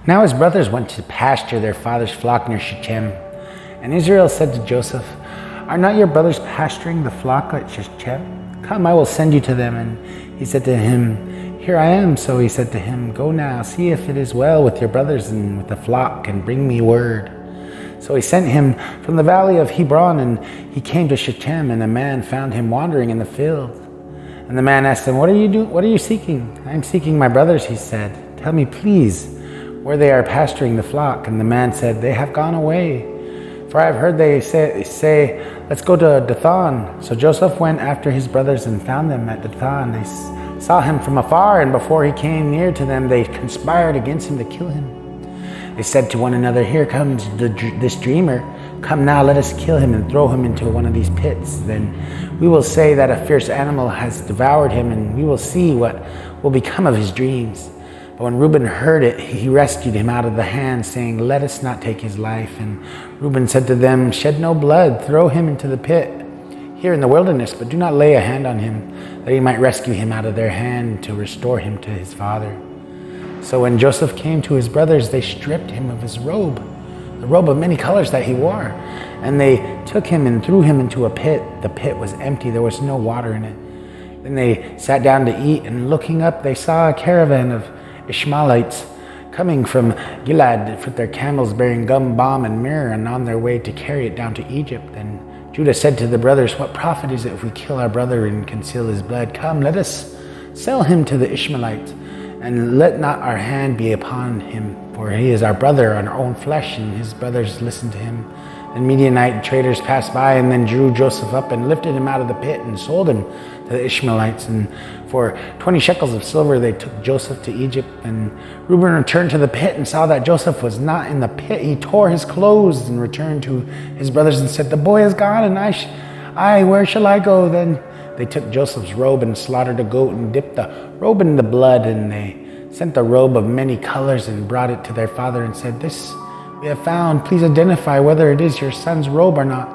Now his brothers went to pasture their father's flock near Shechem. And Israel said to Joseph, "Are not your brothers pasturing the flock at Shechem? Come, I will send you to them." And he said to him, "Here I am." So he said to him, "Go now, see if it is well with your brothers and with the flock, and bring me word." So he sent him from the valley of Hebron, and he came to Shechem, and a man found him wandering in the field. And the man asked him, What are you seeking?" "I am seeking my brothers," he said. "Tell me, please, where they are pasturing the flock." And the man said, "They have gone away. For I have heard they say, 'Let's go to Dathan.'" So Joseph went after his brothers and found them at Dathan. They saw him from afar, and before he came near to them, they conspired against him to kill him. They said to one another, "Here comes this dreamer. Come now, let us kill him and throw him into one of these pits. Then we will say that a fierce animal has devoured him, and we will see what will become of his dreams." But when Reuben heard it, he rescued him out of the hand, saying, "Let us not take his life." And Reuben said to them, "Shed no blood, throw him into the pit here in the wilderness, but do not lay a hand on him, that he might rescue him out of their hand to restore him to his father." So when Joseph came to his brothers, they stripped him of his robe, the robe of many colors that he wore. And they took him and threw him into a pit. The pit was empty, there was no water in it. Then they sat down to eat, and looking up, they saw a caravan of Ishmaelites coming from Gilead with their camels bearing gum, balm, and myrrh, and on their way to carry it down to Egypt. And Judah said to the brothers, "What profit is it if we kill our brother and conceal his blood? Come, let us sell him to the Ishmaelites, and let not our hand be upon him, for he is our brother, our own flesh." And his brothers listened to him. And Midianite traders passed by, and then drew Joseph up and lifted him out of the pit and sold him to the Ishmaelites. And for 20 shekels of silver they took Joseph to Egypt. And Reuben returned to the pit and saw that Joseph was not in the pit. He tore his clothes and returned to his brothers and said, "The boy is gone, and I, where shall I go?" Then they took Joseph's robe and slaughtered a goat and dipped the robe in the blood. And they sent the robe of many colors and brought it to their father and said, "This we have found. Please identify whether it is your son's robe or not."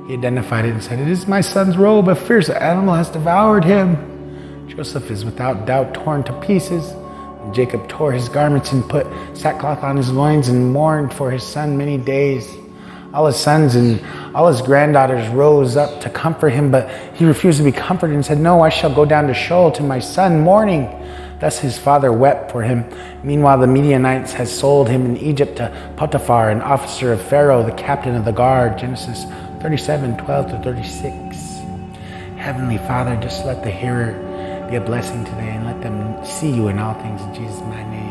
He identified it and said, "It is my son's robe. A fierce animal has devoured him." Joseph is without doubt torn to pieces. And Jacob tore his garments and put sackcloth on his loins and mourned for his son many days. All his sons and all his granddaughters rose up to comfort him, but he refused to be comforted and said, "No, I shall go down to Sheol to my son mourning." Thus his father wept for him. Meanwhile the Midianites had sold him in Egypt to Potiphar, an officer of Pharaoh, the captain of the guard. Genesis 37:12-36. Heavenly Father, just let the hearer be a blessing today, and let them see you in all things. In Jesus' mighty name.